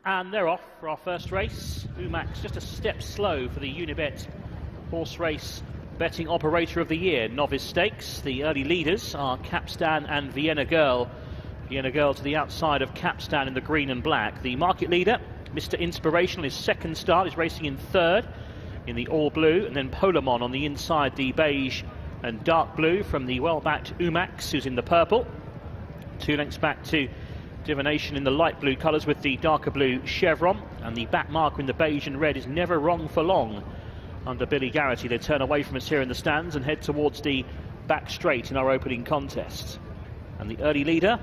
And they're off for our first race. Umax just a step slow for the Unibet Horse Race Betting Operator of the Year Novice Stakes. The early leaders are Capstan and Vienna Girl. Vienna Girl to the outside of Capstan in the green and black. The market leader, Mr. Inspirational, his second start, is racing in third in the all blue, and then Polemon on the inside, the beige and dark blue from the well-backed Umax, who's in the purple. 2 lengths back to Divination in the light blue colours with the darker blue chevron, and the back marker in the beige and red is Never Wrong for Long. Under Billy Garrity, they turn away from us here in the stands and head towards the back straight in our opening contest. And the early leader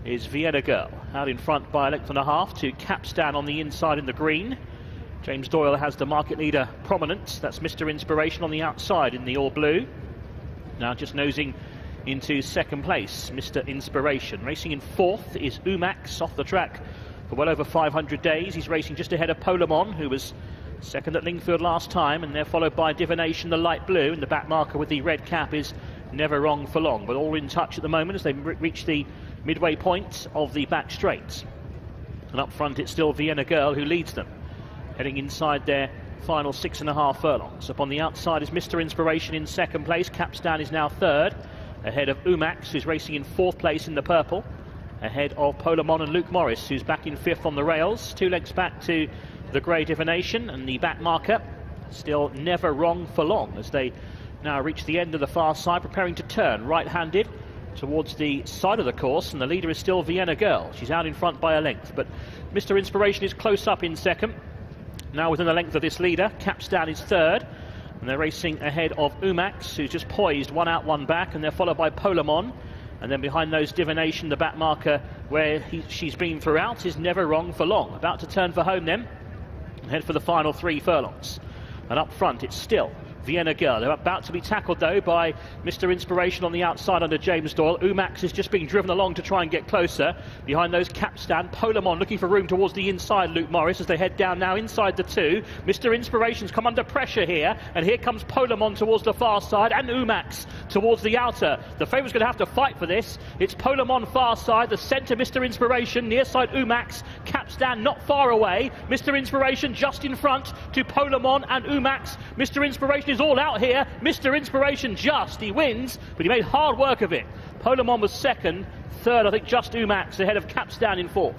is Vienna Girl, out in front by a length and a half to Capstan on the inside in the green. James Doyle has the market leader prominent. That's Mr. Inspiration on the outside in the all blue. Now just nosing into second place, Mr. Inspiration. Racing in fourth is Umax, off the track for well over 500 days. He's racing just ahead of Polemon, who was second at Lingfield last time, and they're followed by Divination, the light blue, and the back marker with the red cap is Never Wrong for Long. But all in touch at the moment as they reach the midway point of the back straight. And up front it's still Vienna Girl who leads them, heading inside their final 6.5 furlongs. Up on the outside is Mr. Inspiration in second place. Capstan is now third, ahead of Umax, who's racing in fourth place in the purple, ahead of Polemon and Luke Morris, who's back in fifth on the rails. 2 lengths back to the grey Divination, and the back marker still Never Wrong for Long as they now reach the end of the far side, preparing to turn right-handed towards the side of the course, and the leader is still Vienna Girl. She's out in front by a length, but Mr. Inspiration is close up in second. Now within the length of this leader, Capstan is third, and they're racing ahead of Umax, who's just poised, one out, one back, and they're followed by Polemon. And then behind those, Divination, the back marker where she's been throughout, is Never Wrong for Long. About to turn for home then, and head for the final 3 furlongs. And up front, it's still Vienna Girl. They're about to be tackled though by Mr. Inspiration on the outside under James Doyle. Umax is just being driven along to try and get closer. Behind those, Capstan, Polemon looking for room towards the inside, Luke Morris, as they head down now inside the 2. Mr. Inspiration's come under pressure here, and here comes Polemon towards the far side and Umax towards the outer. The favourite's going to have to fight for this. It's Polemon far side, the centre Mr. Inspiration, near side Umax, Capstan not far away. Mr. Inspiration just in front to Polemon and Umax. Mr. Inspiration is all out here. Mr. Inspiration he wins, but he made hard work of it. Polemon was second, third I think just Umax ahead of Capstan in fourth.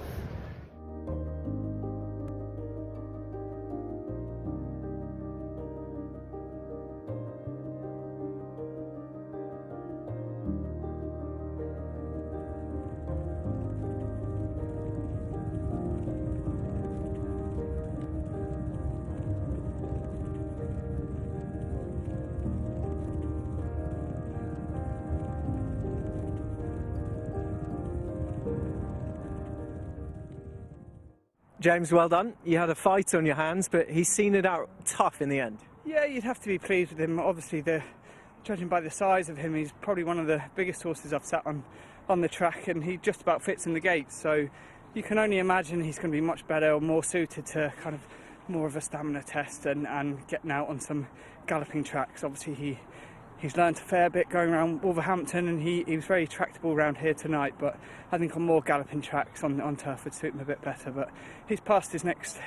James, well done. You had a fight on your hands, but he's seen it out tough in the end. Yeah, you'd have to be pleased with him. Obviously, judging by the size of him, he's probably one of the biggest horses I've sat on the track, and he just about fits in the gates. So you can only imagine he's going to be much better or more suited to kind of more of a stamina test and getting out on some galloping tracks. Obviously, he's learnt a fair bit going around Wolverhampton, and he was very tractable around here tonight, but I think on more galloping tracks on turf would suit him a bit better. But he's passed his next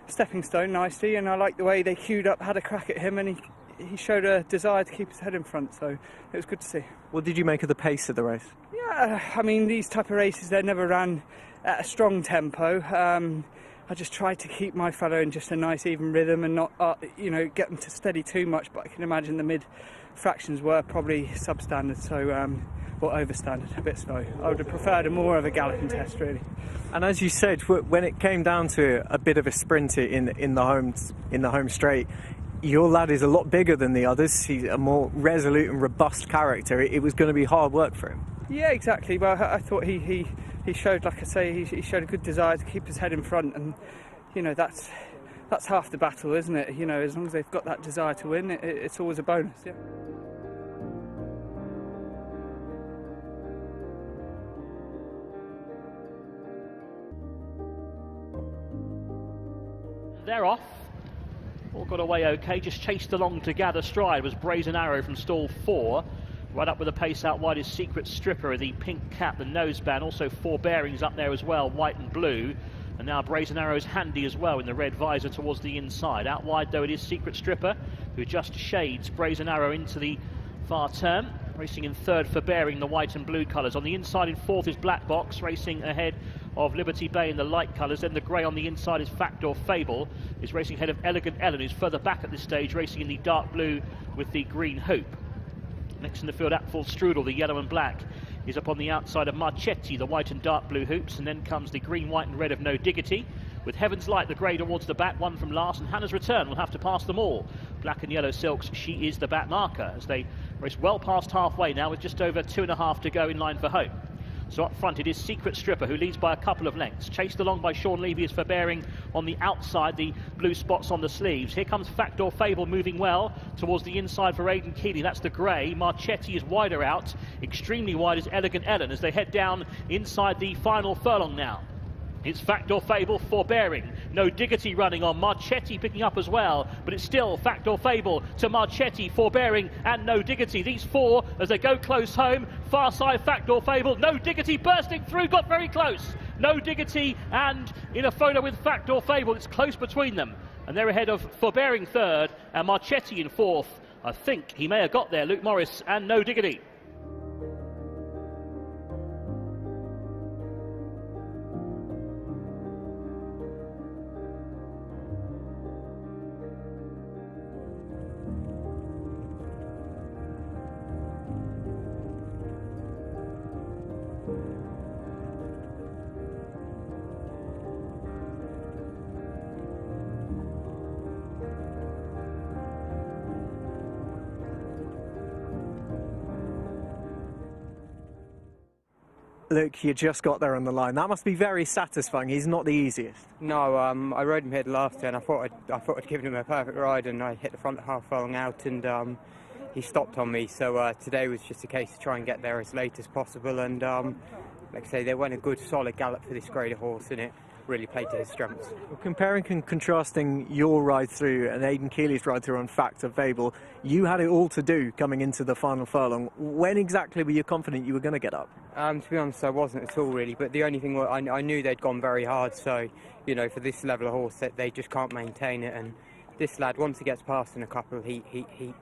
stepping stone nicely, and I like the way they queued up, had a crack at him, and he showed a desire to keep his head in front, so it was good to see. What did you make of the pace of the race? Yeah, I mean, these type of races, they never ran at a strong tempo. I just tried to keep my fellow in just a nice even rhythm and not, get them to steady too much, but I can imagine the mid fractions were probably substandard, so or overstandard, a bit slow. I would have preferred more of a galloping test, really. And as you said, when it came down to a bit of a sprinter in the home straight, your lad is a lot bigger than the others. He's a more resolute and robust character. It was going to be hard work for him. Yeah, exactly. Well, I thought he showed, like I say, he showed a good desire to keep his head in front, and that's half the battle, isn't it? As long as they've got that desire to win, it's always a bonus. Yeah. They're off. All got away okay, just chased along to gather stride was Brazen Arrow from stall 4. Right up with a pace out wide is Secret Stripper, the pink cap, the noseband, also 4 bearings up there as well, white and blue. And now Brazen Arrow's handy as well in the red visor towards the inside. Out wide though it is Secret Stripper, who just shades Brazen Arrow into the far turn. Racing in third for Bearing, the white and blue colours. On the inside in fourth is Black Box, racing ahead of Liberty Bay in the light colours. Then the grey on the inside is Fact or Fable, is racing ahead of Elegant Ellen, who's further back at this stage, racing in the dark blue with the green hoop. Next in the field, At Full Strudel, the yellow and black, is up on the outside of Marchetti, the white and dark blue hoops. And then comes the green, white and red of No Diggity, with Heaven's Light, the grey, towards the back, one from last. And Hannah's Return will have to pass them all. Black and yellow silks, she is the back marker, as they race well past halfway now, with just over 2.5 to go in line for home. So up front it is Secret Stripper, who leads by a couple of lengths. Chased along by Sean Levy is for Bearing on the outside, the blue spots on the sleeves. Here comes Fact or Fable moving well towards the inside for Aidan Keeley. That's the grey. Marchetti is wider out. Extremely wide is Elegant Ellen as they head down inside the final furlong now. It's Fact or Fable for Bearing. No Diggity running on. Marchetti picking up as well. But it's still Fact or Fable to Marchetti for Bearing and No Diggity. These four as they go close home. Far side Fact or Fable. No Diggity bursting through. Got very close. No Diggity and in a photo with Fact or Fable. It's close between them. And they're ahead of Forbearing third and Marchetti in fourth. I think he may have got there. Luke Morris and No Diggity. Look, you just got there on the line. That must be very satisfying. He's not the easiest. No, I rode him here the last day, and I thought I'd given him a perfect ride, and I hit the front half furlong out, and he stopped on me. So today was just a case to try and get there as late as possible, and like I say, they went a good solid gallop for this grade horse, and it really played to his strengths. Well, comparing and contrasting your ride through and Aidan Keeley's ride through on Fact or Fable, you had it all to do coming into the final furlong. When exactly were you confident you were going to get up? To be honest, I wasn't at all really, but the only thing was I knew they'd gone very hard, so you know, for this level of horse that they just can't maintain it, and this lad, once he gets past in a couple, he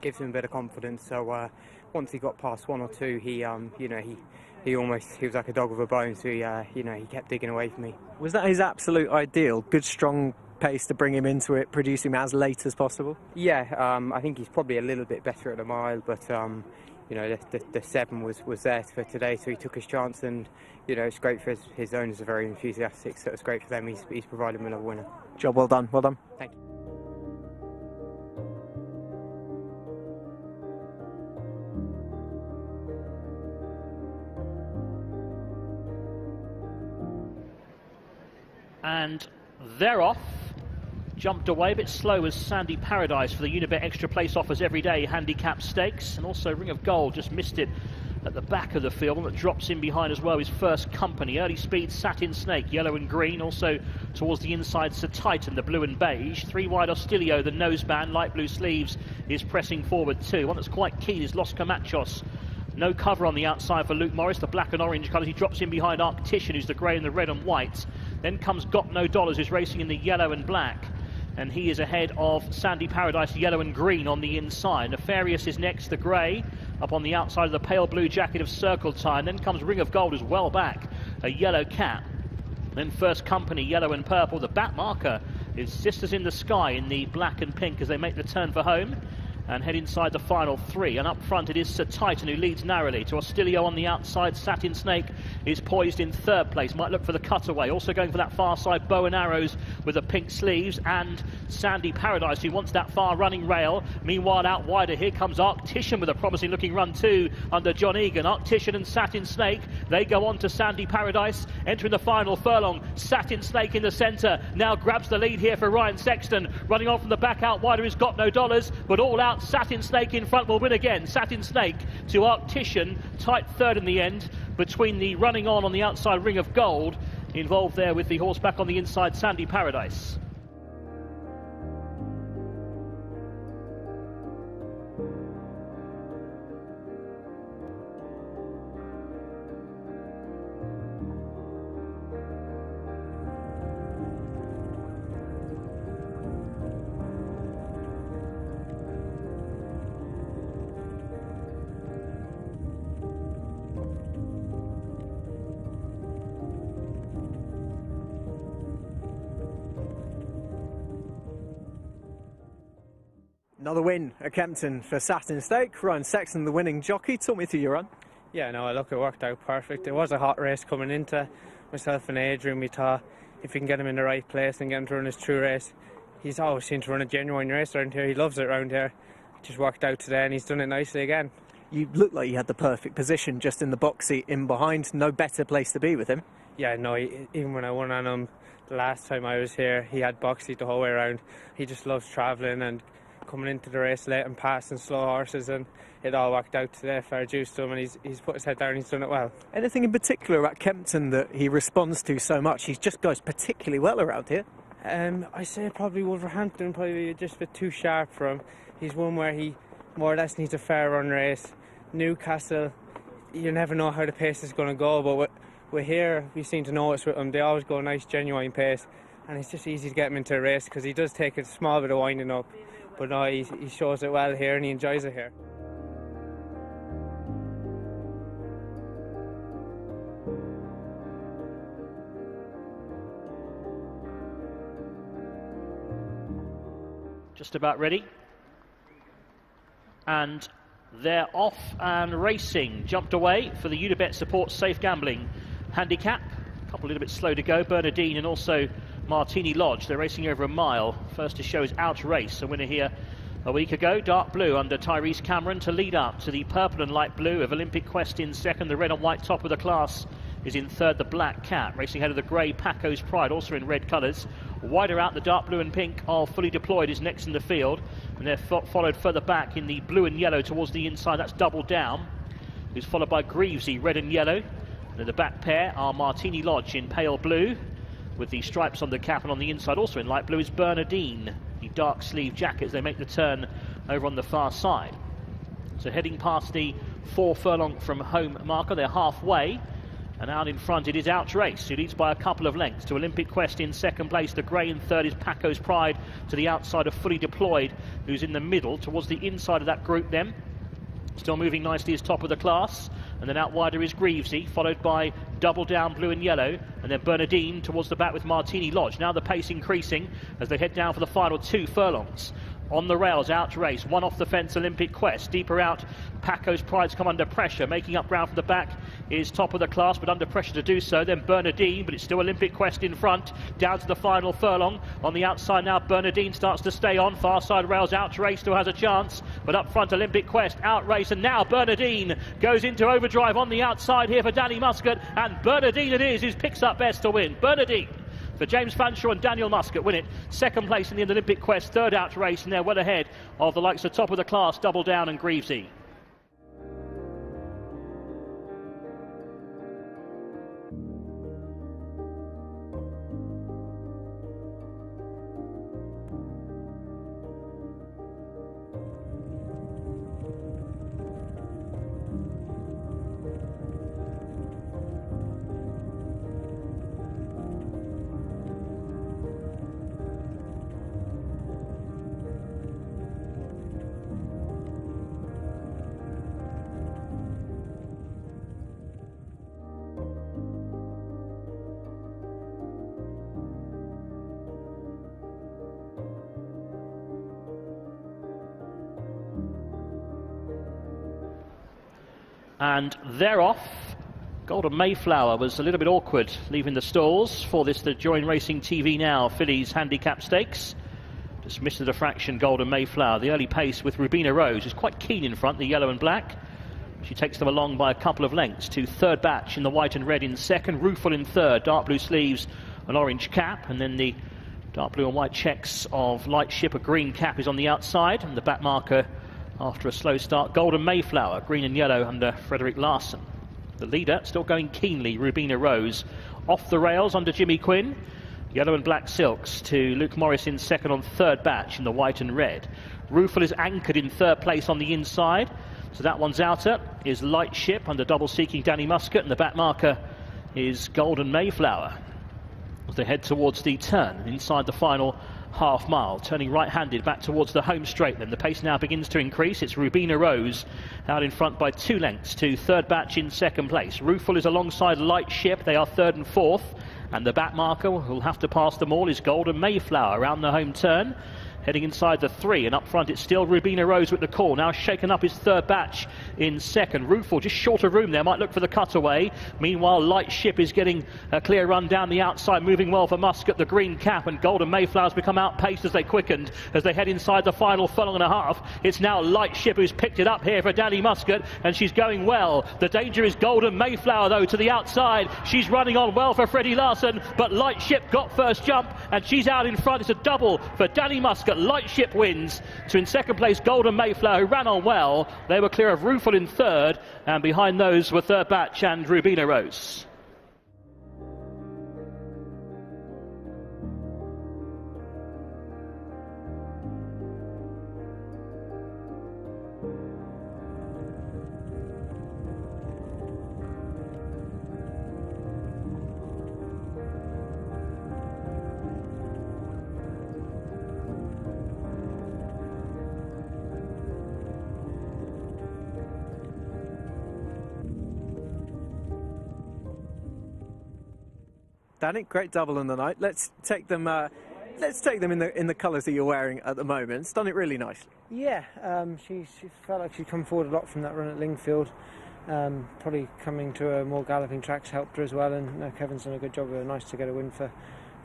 gives him a bit of confidence. So once he got past one or two, he was like a dog with a bone, so he kept digging away from me. Was that his absolute ideal? Good strong pace to bring him into it, produce him as late as possible? Yeah, I think he's probably a little bit better at the mile, but the 7 was there for today, so he took his chance, and it's great for his owners are very enthusiastic, so it's great for them. He's provided him another winner. Job well done. Well done. Thank you. And they're off. Jumped away a bit slow as Sandy Paradise for the Unibet Extra Place offers every day handicap stakes, and also Ring of Gold just missed it at the back of the field. One that drops in behind as well is First Company. Early speed Satin Snake, yellow and green. Also towards the inside Sir Titan, the blue and beige. 3 wide Ostilio, the noseband, light blue sleeves, is pressing forward too. One that's quite keen is Los Camachos. No cover on the outside for Luke Morris, the black and orange colours. He drops in behind Arctician, who's the grey and the red and white. Then comes Got No Dollars, who's racing in the yellow and black. And he is ahead of Sandy Paradise, yellow and green on the inside. Nefarious is next, the grey, up on the outside of the pale blue jacket of Circle Time. Then comes Ring of Gold, who's well back, a yellow cap. Then First Company, yellow and purple. The back marker is Sisters in the Sky in the black and pink as they make the turn for home and head inside the final 3. And up front it is Sir Titan, who leads narrowly to Ostilio on the outside. Satin Snake is poised in 3rd place, might look for the cutaway. Also going for that far side Bow and Arrows with the pink sleeves, and Sandy Paradise, who wants that far running rail. Meanwhile out wider here comes Arctician with a promising looking run too under John Egan. Arctician and Satin Snake, they go on to Sandy Paradise, entering the final furlong. Satin Snake in the centre now grabs the lead here for Ryan Sexton. Running on from the back out wider is Got No Dollars, but all out Satin Snake in front will win again. Satin Snake to Arctician, tight 3rd in the end between the running on the outside Ring of Gold, involved there with the horse back on the inside Sandy Paradise. Another win at Kempton for Saturn Stake. Ryan Sexton, the winning jockey. Talk me through your run. Yeah, no, look, it worked out perfect. It was a hot race coming into. Myself and Adrian, we thought if we can get him in the right place and get him to run his true race, he's always seemed to run a genuine race around here. He loves it around here. It just worked out today and he's done it nicely again. You looked like you had the perfect position just in the box seat in behind. No better place to be with him. Yeah, no, even when I won on him the last time I was here, he had box seat the whole way around. He just loves travelling and coming into the race late and passing slow horses, and it all worked out today. Fair dues to him, and he's put his head down and he's done it well. Anything in particular at Kempton that he responds to so much? He just goes particularly well around here. I say probably Wolverhampton, probably just a bit too sharp for him. He's one where he more or less needs a fair run race. Newcastle, you never know how the pace is going to go, but we're here, we seem to notice with him, they always go a nice genuine pace, and it's just easy to get him into a race because he does take a small bit of winding up, but no, he shows it well here and he enjoys it here. Just about ready. And they're off and racing. Jumped away for the Unibet Support Safe Gambling handicap. A couple a little bit slow to go. Bernardine and also Martini Lodge. They're racing over a mile. First to show is Out Race, a winner here a week ago. Dark blue under Tyrese Cameron to lead up to the purple and light blue of Olympic Quest in second. The red and white top of the class is in third, the Black Cat. Racing ahead of the grey Paco's Pride, also in red colours. Wider out, the dark blue and pink are Fully Deployed is next in the field. And they're followed further back in the blue and yellow towards the inside. That's Double Down, who's followed by Greavesy, red and yellow. And then the back pair are Martini Lodge in pale blue, with the stripes on the cap, and on the inside also in light blue is Bernardine, the dark sleeve jacket as they make the turn over on the far side. So heading past the 4 furlong from home marker, they're halfway. And out in front it is Out Race, who leads by a couple of lengths to Olympic Quest in second place. The grey in third is Paco's Pride to the outside of Fully Deployed, who's in the middle towards the inside of that group then. Still moving nicely as top of the class. And then out wider is Greavesy, followed by Double Down, blue and yellow. And then Bernardine towards the back with Martini Lodge. Now the pace increasing as they head down for the final 2 furlongs. On the rails, Out Race, one off the fence, Olympic Quest. Deeper out, Paco's Pride's come under pressure. Making up ground from the back is top of the class, but under pressure to do so. Then Bernardine, but it's still Olympic Quest in front. Down to the final furlong. On the outside now, Bernardine starts to stay on. Far side rails, Out Race still has a chance. But up front, Olympic Quest, Out Race, and now Bernardine goes into overdrive on the outside here for Danny Muscat. And Bernardine it is who picks up best to win. Bernardine for James Fanshawe and Daniel Muscat win it. Second place in the Olympic Quest, third Out Race, and they're well ahead of the likes of top of the class, Double Down and Greavesy. And they're off. Golden Mayflower was a little bit awkward leaving the stalls for this, the Join Racing TV Now Fillies Handicap Stakes. Dismissed at a fraction, Golden Mayflower. The early pace with Rubina Rose is quite keen in front, the yellow and black. She takes them along by a couple of lengths to third batch in the white and red in second. Rueful in third, dark blue sleeves, an orange cap. And then the dark blue and white checks of Light Ship, a green cap is on the outside. And the back marker after a slow start, Golden Mayflower, green and yellow under Frederick Larson. The leader still going keenly, Rubina Rose. Off the rails under Jimmy Quinn. Yellow and black silks to Luke Morris in second on third batch in the white and red. Rueful is anchored in third place on the inside. So that one's outer is Light Ship under double seeking Danny Muscat, and the back marker is Golden Mayflower as they head towards the turn inside the final half mile, turning right-handed back towards the home straight. Then the pace now begins to increase. It's Rubina Rose out in front by 2 lengths to third batch in second place. Rueful is alongside Light Ship. They are third and fourth, and the back marker who'll have to pass them all is Golden Mayflower around the home turn. heading inside the 3, and up front it's still Rubina Rose with the call. Now shaken up his third batch in second. Rootful just short of room there, might look for the cutaway. Meanwhile, Lightship is getting a clear run down the outside, moving well for Muscat, the green cap, and Golden Mayflower's become outpaced as they quickened, as they head inside the final furlong and a half. It's now Lightship who's picked it up here for Danny Muscat, and she's going well. The danger is Golden Mayflower though to the outside. She's running on well for Freddie Larson, but Lightship got first jump, and she's out in front. It's a double for Danny Muscat. Lightship wins. To in second place Golden Mayflower, who ran on well. They were clear of Roofle in third, and behind those were Third Batch and Rubina Rose. Danny, great double in the night. Let's take them in the colours that you're wearing at the moment. It's done it really nicely. Yeah, she felt like she'd come forward a lot from that run at Lingfield. Probably coming to a more galloping tracks helped her as well, and Kevin's done a good job with her. Nice to get a win for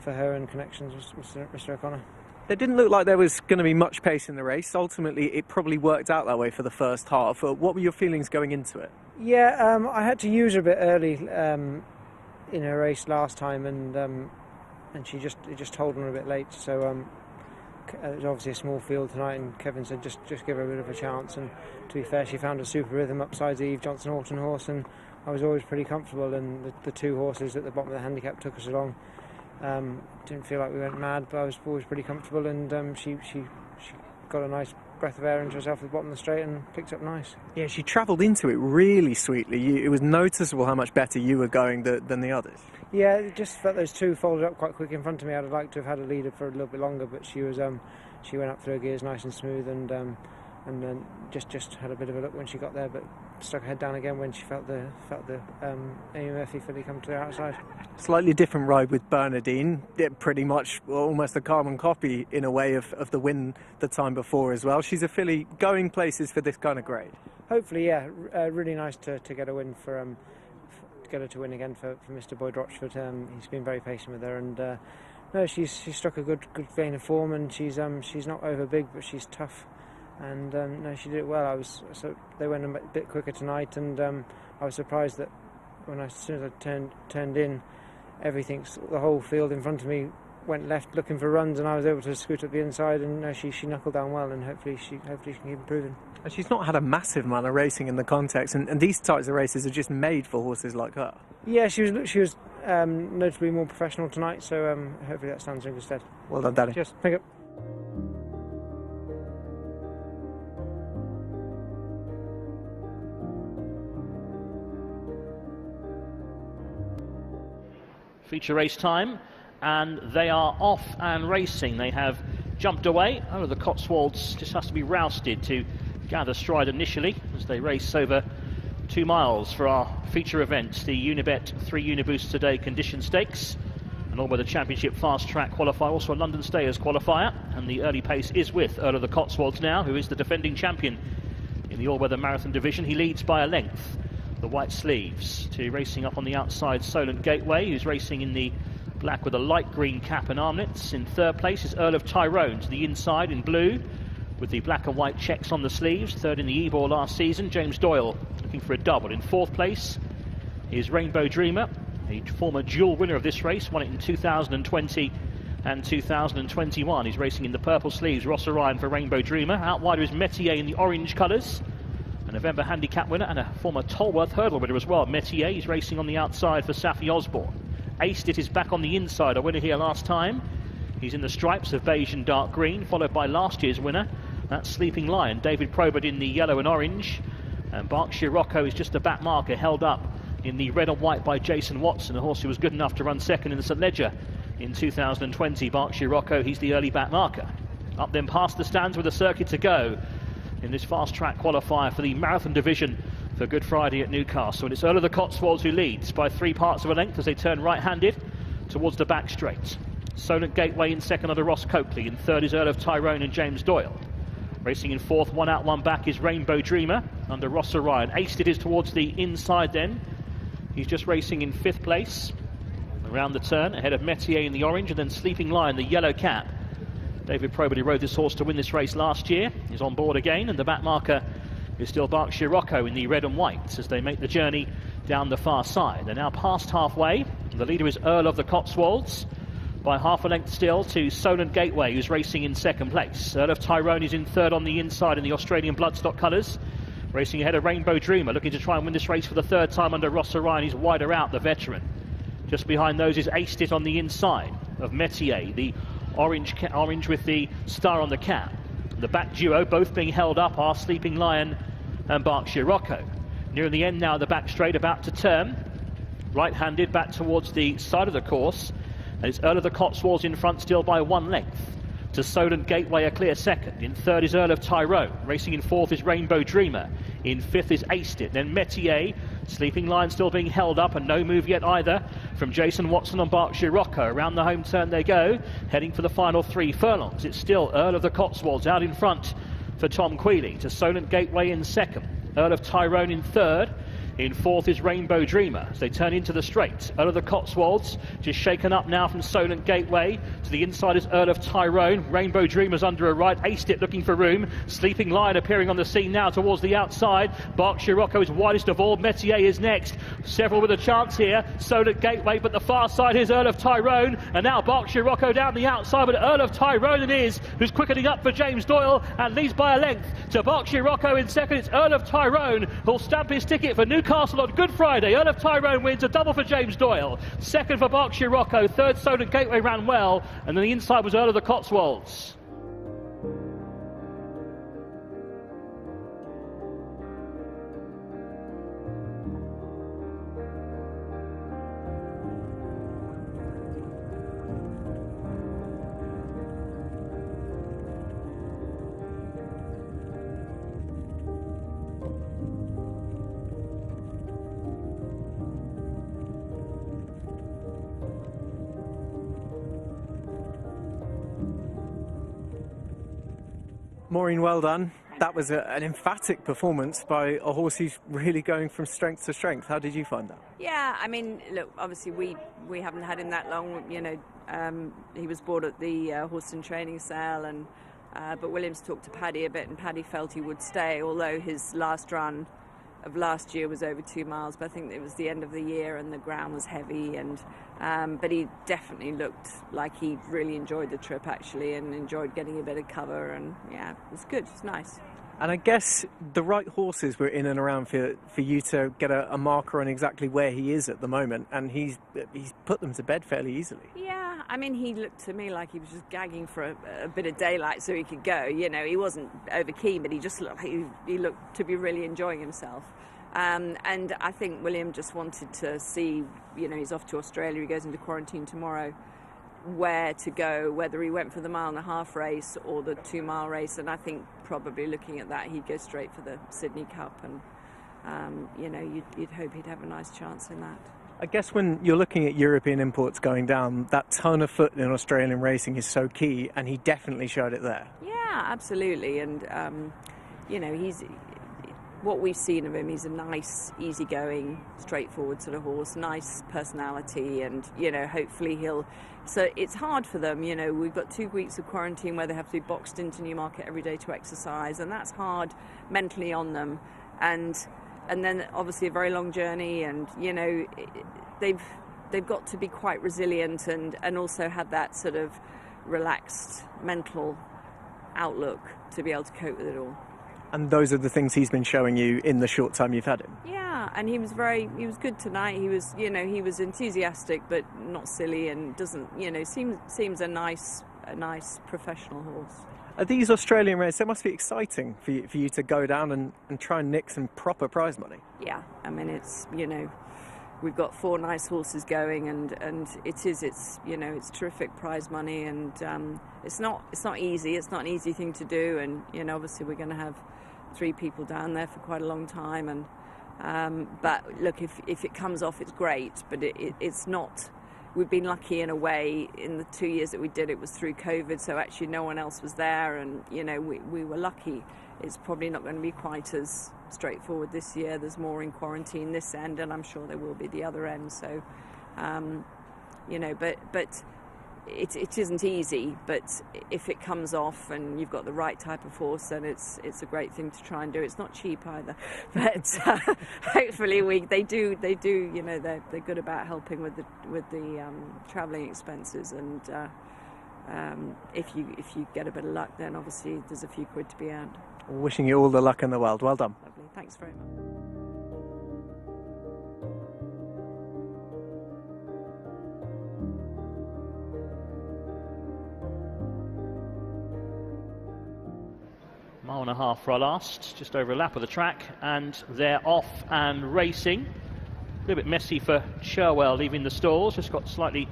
her and connections with Mr. O'Connor. It didn't look like there was going to be much pace in the race. Ultimately, it probably worked out that way for the first half. What were your feelings going into it? Yeah, I had to use her a bit early in her race last time, and she just told on a bit late. So it was obviously a small field tonight, and Kevin said just give her a bit of a chance. And to be fair, she found a super rhythm upside the Eve Johnson Horton horse, and I was always pretty comfortable. And the two horses at the bottom of the handicap took us along. Didn't feel like we went mad, but I was always pretty comfortable. And she got a nice breath of air into herself at the bottom of the straight and picked up nice. Yeah, she travelled into it really sweetly. It was noticeable how much better you were going than the others. Yeah, it just felt those two folded up quite quick in front of me. I'd have liked to have had a leader for a little bit longer, but she went up through her gears nice and smooth, and then just had a bit of a look when she got there, but stuck her head down again when she felt the Amy Murphy filly come to the outside. Slightly different ride with Bernadine. Pretty much almost a carbon copy in a way of the win the time before as well. She's a filly going places for this kind of grade. Hopefully, yeah. Really nice to get a win for get her to win again for Mr. Boyd Rochford. He's been very patient with her, and no, she's struck a good vein of form, and she's not over big, but she's tough, and no, she did it well. They went a bit quicker tonight, and I was surprised that as soon as I turned in, the whole field in front of me went left looking for runs, and I was able to scoot up the inside, and she knuckled down well, and hopefully she can keep improving. And she's not had a massive amount of racing in the context, and these types of races are just made for horses like her. Yeah, she was notably more professional tonight, so hopefully that stands her in good stead. Well done, Danny. Cheers. Pick up. Feature race time, and they are off and racing. They have jumped away. Oh, the Cotswolds just has to be rousted to gather stride initially as they race over 2 miles for our feature event, the Unibet 3 Uniboost Today Condition Stakes, an all-weather championship fast track qualifier, also a London Stayers qualifier, and the early pace is with Earl of the Cotswolds now, who is the defending champion in the all-weather marathon division. He leads by a length. The white sleeves to racing up on the outside Solent Gateway, who's racing in the black with a light green cap and armlets. In third place is Earl of Tyrone to the inside in blue with the black and white checks on the sleeves. Third in the Ebor last season, James Doyle looking for a double. In fourth place is Rainbow Dreamer, a former dual winner of this race, won it in 2020 and 2021. He's racing in the purple sleeves. Ross Orion for Rainbow Dreamer. Out wider is Metier in the orange colours, a November handicap winner and a former Tolworth hurdle winner as well. Metier is racing on the outside for Safi Osborne. Aced It is back on the inside, a winner here last time. He's in the stripes of beige and dark green, followed by last year's winner, that's Sleeping Lion. David Probert in the yellow and orange, and Berkshire Rocco is just a back marker, held up in the red and white by Jason Watson, a horse who was good enough to run second in the St Leger in 2020. Berkshire Rocco, he's the early back marker. Up then past the stands with a circuit to go in this fast track qualifier for the marathon division for Good Friday at Newcastle. And it's Earl of the Cotswolds who leads by 3 parts of a length as they turn right-handed towards the back straight. Solent Gateway in second under Ross Coakley. In third is Earl of Tyrone and James Doyle. Racing in fourth, one out, one back, is Rainbow Dreamer under Ross Orion. Aced it is towards the inside then. He's just racing in fifth place. Around the turn, ahead of Metier in the orange, and then Sleeping Lion, the yellow cap. David Probity rode this horse to win this race last year. He's on board again, and the back marker is still Berkshire Rocco in the red and white as they make the journey down the far side. They're now past halfway. The leader is Earl of the Cotswolds, by half a length still to Solent Gateway, who's racing in second place. Earl of Tyrone is in third on the inside in the Australian Bloodstock colours, racing ahead of Rainbow Dreamer, looking to try and win this race for the third time under Ross Orion. He's wider out, the veteran. Just behind those is Aced It on the inside of Metier, the orange with the star on the cap. The back duo, both being held up, are Sleeping Lion and Berkshire Rocco. Near the end now, the back straight about to turn. Right-handed back towards the side of the course. And it's Earl of the Cotswolds in front still by one length. To Solent Gateway a clear second. In third is Earl of Tyrone. Racing in fourth is Rainbow Dreamer. In fifth is Aced It. Then Metier. Sleeping Lion still being held up, and no move yet either from Jason Watson on Berkshire Rocco. Around the home turn they go, heading for the final 3 furlongs. It's still Earl of the Cotswolds out in front for Tom Quealy. To Solent Gateway in second. Earl of Tyrone in third. In fourth is Rainbow Dreamer as they turn into the straight. Earl of the Cotswolds just shaken up now from Solent Gateway. To the inside is Earl of Tyrone. Rainbow Dreamer's under a right. Aced It looking for room. Sleeping Lion appearing on the scene now towards the outside. Berkshire Rocco is widest of all. Metier is next. Several with a chance here. Solent Gateway, but the far side is Earl of Tyrone. And now Berkshire Rocco down the outside, but Earl of Tyrone it is who's quickening up for James Doyle and leads by a length to Berkshire Rocco in second. It's Earl of Tyrone who'll stamp his ticket for Newcastle on Good Friday. Earl of Tyrone wins, a double for James Doyle. Second for Berkshire Rocco. Third, Solent Gateway ran well. And then the inside was Earl of the Cotswolds. Maureen, well done. That was an emphatic performance by a horse who's really going from strength to strength. How did you find that? Yeah, I mean, look, obviously we haven't had him that long. You know, he was bought at the horse and training sale, and but Williams talked to Paddy a bit, and Paddy felt he would stay, although his last run of last year was over 2 miles. But I think it was the end of the year and the ground was heavy, and but he definitely looked like he really enjoyed the trip actually, and enjoyed getting a bit of cover, and yeah, it was good. It's nice. And I guess the right horses were in and around for you to get a marker on exactly where he is at the moment, and he's put them to bed fairly easily. Yeah, I mean, he looked to me like he was just gagging for a bit of daylight so he could go. You know, he wasn't over keen, but he just looked, he looked to be really enjoying himself. And I think William just wanted to see, you know, he's off to Australia, he goes into quarantine tomorrow, where to go, whether he went for the 1.5 mile race or the 2 mile race. And I think probably looking at that, he'd go straight for the Sydney Cup, and you know, you'd hope he'd have a nice chance in that. I guess when you're looking at European imports going down, that ton of foot in Australian racing is so key, and he definitely showed it there. Yeah, absolutely. And you know, what we've seen of him, he's a nice, easygoing, straightforward sort of horse, nice personality, and you know, hopefully he'll. So it's hard for them, you know, we've got 2 weeks of quarantine where they have to be boxed into Newmarket every day to exercise, and that's hard mentally on them, and then obviously a very long journey, and you know, they've got to be quite resilient, and also have that sort of relaxed mental outlook to be able to cope with it all. And those are the things he's been showing you in the short time you've had him. Yeah, and he was good tonight. He was, you know, he was enthusiastic but not silly, and doesn't, you know, seems a nice professional horse. Are these Australian races, they must be exciting for you to go down and try and nick some proper prize money? Yeah, I mean, it's, you know, we've got 4 nice horses going, and it's you know, it's terrific prize money, and it's not easy. It's not an easy thing to do, and you know, obviously we're going to have 3 people down there for quite a long time, and but look, if it comes off, it's great, but it's not we've been lucky in a way. In the 2 years that we did, it was through COVID, so actually no one else was there, and you know, we were lucky. It's probably not going to be quite as straightforward this year. There's more in quarantine this end, and I'm sure there will be the other end. So, you know, but it isn't easy. But if it comes off and you've got the right type of horse, then it's a great thing to try and do. It's not cheap either, but hopefully they do. You know, they're good about helping with the travelling expenses, and if you get a bit of luck, then obviously there's a few quid to be earned. Wishing you all the luck in the world. Well done. Lovely. Thanks very much. Mile and a half for our last, just over a lap of the track, and they're off and racing. A little bit messy for Cherwell leaving the stalls, just got slightly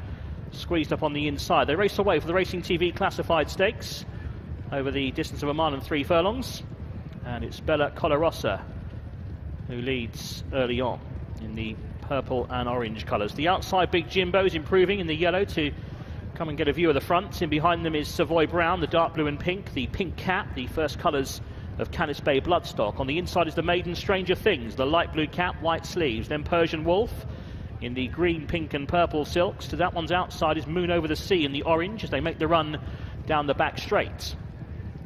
squeezed up on the inside. They race away for the Racing TV Classified Stakes over the distance of 1 mile and 3 furlongs, and it's Bella Colarossa who leads early on in the purple and orange colours. The outside Big Jimbo's improving in the yellow to come and get a view of the front. In behind them is Savoy Brown, the dark blue and pink, the pink cap, the first colours of Canis Bay Bloodstock. On the inside is the maiden Stranger Things, the light blue cap, white sleeves. Then Persian Wolf in the green, pink and purple silks. To that one's outside is Moon Over the Sea in the orange as they make the run down the back straight.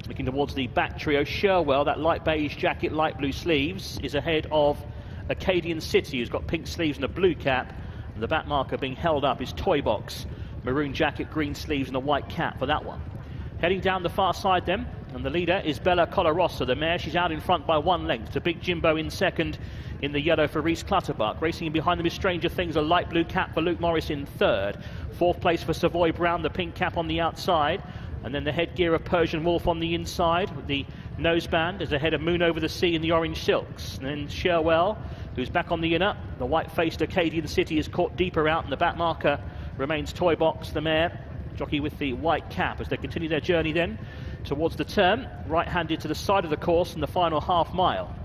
Looking towards the back trio, Cherwell, that light beige jacket, light blue sleeves, is ahead of Acadian City, who's got pink sleeves and a blue cap. And the back marker being held up is Toy Box, maroon jacket, green sleeves and a white cap for that one. Heading down the far side then, and the leader is Bella Colarossa, the mare. She's out in front by 1 length to Big Jimbo in second in the yellow for Reese Clutterbuck. Racing in behind them is Stranger Things, a light blue cap for Luke Morris in third. 4th place for Savoy Brown, the pink cap on the outside. And then the headgear of Persian Wolf on the inside with the noseband is ahead of Moon Over the Sea in the orange silks. And then Cherwell, who's back on the inner. The white-faced Acadian City is caught deeper out, and the back marker remains Toy Box, the mare, jockey with the white cap, as they continue their journey then towards the turn, right-handed to the side of the course in the final half mile.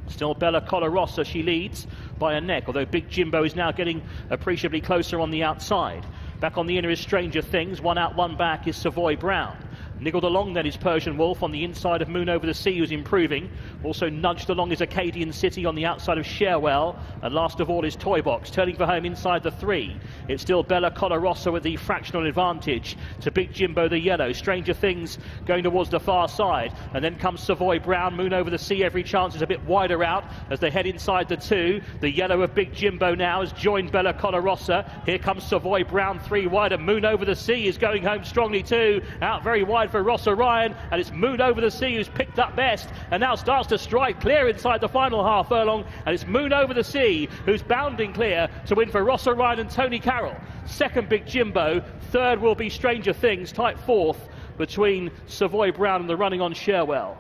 Still Bella Colarossa, she leads by a neck, although Big Jimbo is now getting appreciably closer on the outside. Back on the inner is Stranger Things, 1 out, 1 back is Savoy Brown. Niggled along then is Persian Wolf on the inside of Moon Over the Sea, who's improving. Also nudged along is Acadian City on the outside of Cherwell. And last of all is Toy Box, turning for home inside the 3. It's still Bella Colarossa with the fractional advantage to Big Jimbo the yellow. Stranger Things going towards the far side. And then comes Savoy Brown. Moon Over the Sea, every chance is a bit wider out as they head inside the 2. The yellow of Big Jimbo now has joined Bella Colarossa. Here comes Savoy Brown, 3 wide, and Moon Over the Sea is going home strongly too. Out very wide for Ross Orion, and it's Moon Over the Sea who's picked up best and now starts to stride clear inside the final half furlong, and it's Moon Over the Sea who's bounding clear to win for Ross Orion and Tony Carroll. Second Big Jimbo, third will be Stranger Things, tight 4th between Savoy Brown and the running on Cherwell.